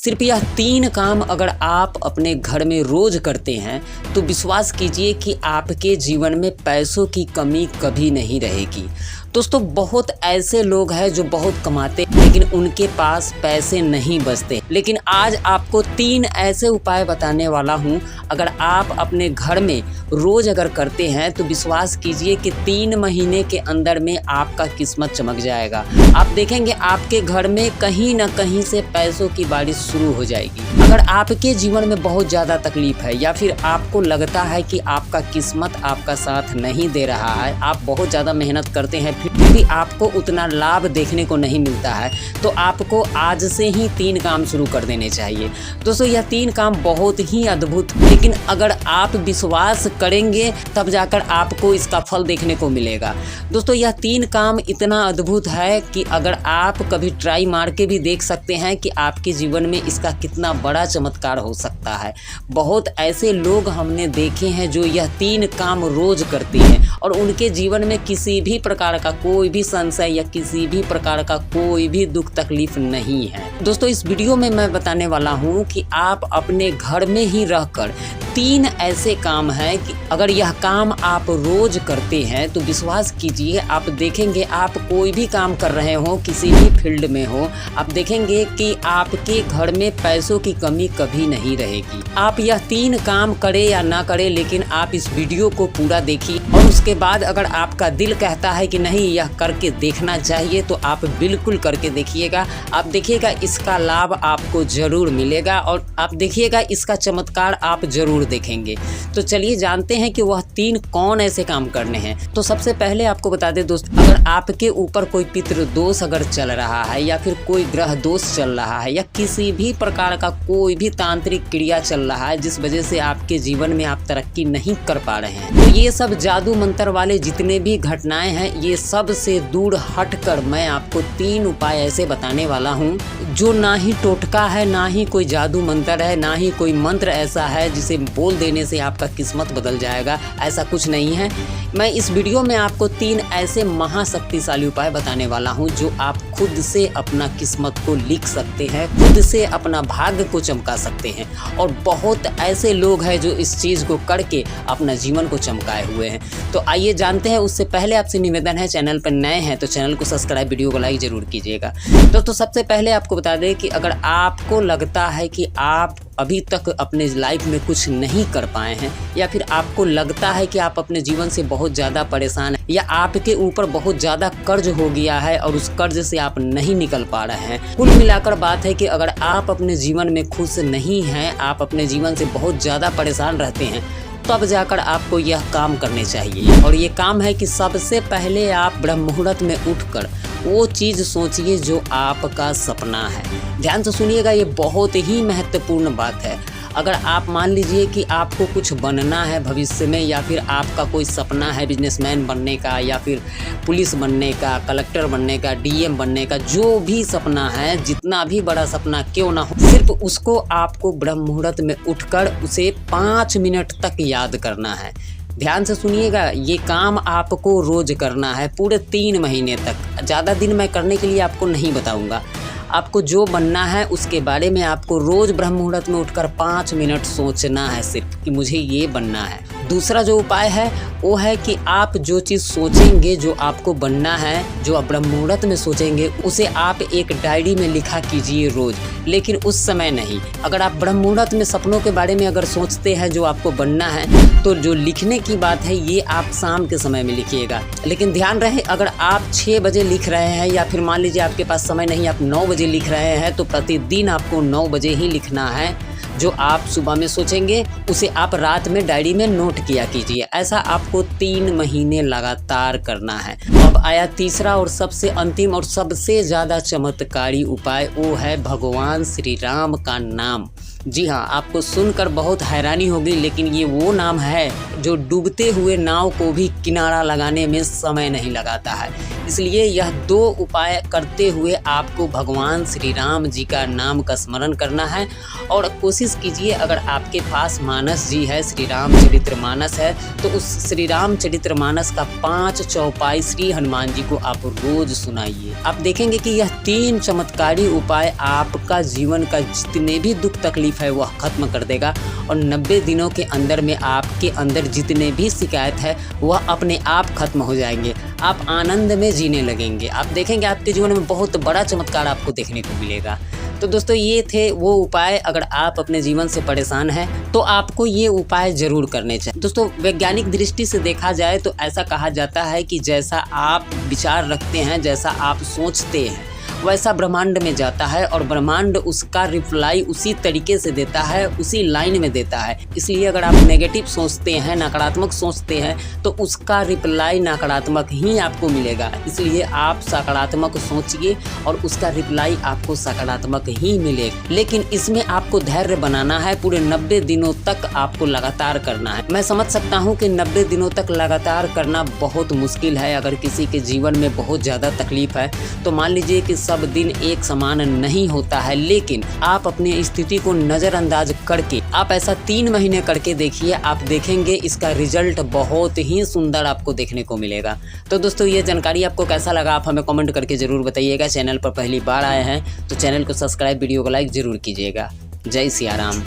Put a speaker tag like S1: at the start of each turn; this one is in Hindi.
S1: सिर्फ यह 3 काम अगर आप अपने घर में रोज करते हैं तो विश्वास कीजिए कि आपके जीवन में पैसों की कमी कभी नहीं रहेगी। दोस्तों, बहुत ऐसे लोग हैं जो बहुत कमाते लेकिन उनके पास पैसे नहीं बचते। लेकिन आज आपको 3 ऐसे उपाय बताने वाला हूं, अगर आप अपने घर में रोज अगर करते हैं तो विश्वास कीजिए कि 3 महीने के अंदर में आपका किस्मत चमक जाएगा। आप देखेंगे आपके घर में कहीं ना कहीं से पैसों की बारिश शुरू हो जाएगी। अगर आपके जीवन में बहुत ज़्यादा तकलीफ है या फिर आपको लगता है कि आपका किस्मत आपका साथ नहीं दे रहा है, आप बहुत ज़्यादा मेहनत करते हैं फिर भी आपको उतना लाभ देखने को नहीं मिलता है, तो आपको आज से ही 3 काम शुरू कर देने चाहिए। दोस्तों, यह 3 काम बहुत ही अद्भुत, लेकिन अगर आप विश्वास करेंगे तब जाकर आपको इसका फल देखने को मिलेगा। दोस्तों, यह 3 काम इतना अद्भुत है कि अगर आप कभी ट्राई मार के भी देख सकते हैं कि आपके जीवन में इसका कितना बड़ा चमत्कार हो सकता है। बहुत ऐसे लोग हमने देखे हैं जो यह 3 काम रोज करते हैं और उनके जीवन में किसी भी प्रकार का कोई भी संशय या किसी भी प्रकार का कोई भी दुख तकलीफ नहीं है। दोस्तों, इस वीडियो में मैं बताने वाला हूं कि आप अपने घर में ही रहकर 3 ऐसे काम हैं कि अगर यह काम आप रोज करते हैं तो विश्वास कीजिए आप देखेंगे, आप कोई भी काम कर रहे हो, किसी भी फील्ड में हो, आप देखेंगे कि आपके घर में पैसों की कमी कभी नहीं रहेगी। आप यह 3 काम करें या ना करें, लेकिन आप इस वीडियो को पूरा देखिए और उसके बाद अगर आपका दिल कहता है कि नहीं यह करके देखना चाहिए तो आप बिल्कुल करके देखिएगा। आप देखिएगा इसका लाभ आपको जरूर मिलेगा और आप देखिएगा इसका चमत्कार आप जरूर देखेंगे। तो चलिए जानते हैं कि वह 3 कौन ऐसे काम करने हैं। तो सबसे पहले आपको बता दें दोस्त, अगर आपके ऊपर कोई पितृ दोष अगर चल रहा है या फिर कोई ग्रह दोष चल रहा है या किसी भी प्रकार का कोई भी तांत्रिक क्रिया चल रहा है जिस वजह से आपके जीवन में आप तरक्की नहीं कर पा रहे हैं, तो ये सब जादू मंत्र वाले जितने भी घटनाएं हैं ये सब से दूर हटकर मैं आपको 3 उपाय ऐसे बताने वाला हूँ जो ना ही टोटका है, ना ही कोई जादू मंत्र है, ना ही कोई मंत्र ऐसा है जिसे बोल देने से आपका किस्मत बदल जाएगा। ऐसा कुछ नहीं है। मैं इस वीडियो में आपको 3 ऐसे महाशक्तिशाली उपाय बताने वाला हूं जो आप खुद से अपना किस्मत को लिख सकते हैं, खुद से अपना भाग्य को चमका सकते हैं। और बहुत ऐसे लोग हैं जो इस चीज़ को करके अपना जीवन को चमकाए हुए हैं। तो आइए जानते हैं। उससे पहले आपसे निवेदन है, चैनल पर नए हैं तो चैनल को सब्सक्राइब, वीडियो को लाइक जरूर कीजिएगा। दोस्तों, सबसे पहले आपको बता दें कि अगर आपको लगता है कि आप अभी तक अपने लाइफ में कुछ नहीं कर पाए हैं या फिर आपको लगता है कि आप अपने जीवन से बहुत ज़्यादा परेशान हैं या आपके ऊपर बहुत ज़्यादा कर्ज हो गया है और उस कर्ज से आप नहीं निकल पा रहे हैं, कुल मिलाकर बात है कि अगर आप अपने जीवन में खुश नहीं हैं, आप अपने जीवन से बहुत ज़्यादा परेशान रहते हैं, तब जाकर आपको यह काम करने चाहिए। और ये काम है कि सबसे पहले आप ब्रह्म मुहूर्त में उठकर वो चीज़ सोचिए जो आपका सपना है। ध्यान से सुनिएगा, ये बहुत ही महत्वपूर्ण बात है। अगर आप मान लीजिए कि आपको कुछ बनना है भविष्य में या फिर आपका कोई सपना है बिजनेसमैन बनने का या फिर पुलिस बनने का, कलेक्टर बनने का, डीएम बनने का, जो भी सपना है, जितना भी बड़ा सपना क्यों ना हो, सिर्फ उसको आपको ब्रह्म मुहूर्त में उठकर उसे 5 मिनट तक याद करना है। ध्यान से सुनिएगा, ये काम आपको रोज करना है पूरे 3 महीने तक। ज़्यादा दिन मैं करने के लिए आपको नहीं बताऊंगा। आपको जो बनना है उसके बारे में आपको रोज ब्रह्म मुहूर्त में उठकर 5 मिनट सोचना है सिर्फ कि मुझे ये बनना है। दूसरा जो उपाय है वो है कि आप जो चीज़ सोचेंगे, जो आपको बनना है, जो आप ब्रह्म मुहूर्त में सोचेंगे, उसे आप एक डायरी में लिखा कीजिए रोज, लेकिन उस समय नहीं। अगर आप ब्रह्म मुहूर्त में सपनों के बारे में अगर सोचते हैं जो आपको बनना है, तो जो लिखने की बात है ये आप शाम के समय में लिखिएगा। लेकिन ध्यान रहे, अगर आप 6 बजे लिख रहे हैं या फिर मान लीजिए आपके पास समय नहीं, आप 9 बजे लिख रहे हैं, तो प्रतिदिन आपको 9 बजे ही लिखना है। जो आप सुबह में सोचेंगे उसे आप रात में डायरी में नोट किया कीजिए। ऐसा आपको 3 महीने लगातार करना है। अब आया तीसरा और सबसे अंतिम और सबसे ज़्यादा चमत्कारी उपाय, वो है भगवान श्री राम का नाम। जी हाँ, आपको सुनकर बहुत हैरानी होगी, लेकिन ये वो नाम है जो डूबते हुए नाव को भी किनारा लगाने में समय नहीं लगाता है। इसलिए यह 2 उपाय करते हुए आपको भगवान श्री राम जी का नाम का स्मरण करना है और कोशिश कीजिए, अगर आपके पास मानस जी है, श्री रामचरितमानस है, तो उस श्री रामचरितमानस का 5 चौपाई श्री हनुमान जी को आप रोज सुनाइए। आप देखेंगे कि यह 3 चमत्कारी उपाय आपका जीवन का जितने भी दुख तकलीफ है वह खत्म कर देगा और 90 दिनों के अंदर में आपके अंदर जितने भी शिकायत है वह अपने आप खत्म हो जाएंगे। आप आनंद में जीने लगेंगे। आप देखेंगे आपके जीवन में बहुत बड़ा चमत्कार आपको देखने को मिलेगा। तो दोस्तों, ये थे वो उपाय। अगर आप अपने जीवन से परेशान हैं तो आपको ये उपाय जरूर करने चाहिए। दोस्तों, वैज्ञानिक दृष्टि से देखा जाए तो ऐसा कहा जाता है कि जैसा आप विचार रखते हैं, जैसा आप सोचते हैं, वैसा ब्रह्मांड में जाता है और ब्रह्मांड उसका रिप्लाई उसी तरीके से देता है, उसी लाइन में देता है। इसलिए अगर आप नेगेटिव सोचते हैं, नकारात्मक सोचते हैं, तो उसका रिप्लाई नकारात्मक ही आपको मिलेगा। इसलिए आप सकारात्मक सोचिए और उसका रिप्लाई आपको सकारात्मक ही मिलेगा। लेकिन इसमें आपको धैर्य बनाना है। पूरे 90 दिनों तक आपको लगातार करना है। मैं समझ सकता हूँ कि 90 दिनों तक लगातार करना बहुत मुश्किल है। अगर किसी के जीवन में बहुत ज़्यादा तकलीफ है तो मान लीजिए कि सब दिन एक समान नहीं होता है, लेकिन आप अपनी स्थिति को नज़रअंदाज करके आप ऐसा 3 महीने करके देखिए। आप देखेंगे इसका रिजल्ट बहुत ही सुंदर आपको देखने को मिलेगा। तो दोस्तों, ये जानकारी आपको कैसा लगा आप हमें कमेंट करके ज़रूर बताइएगा। चैनल पर पहली बार आए हैं तो चैनल को सब्सक्राइब, वीडियो को लाइक ज़रूर कीजिएगा। जय सिया राम।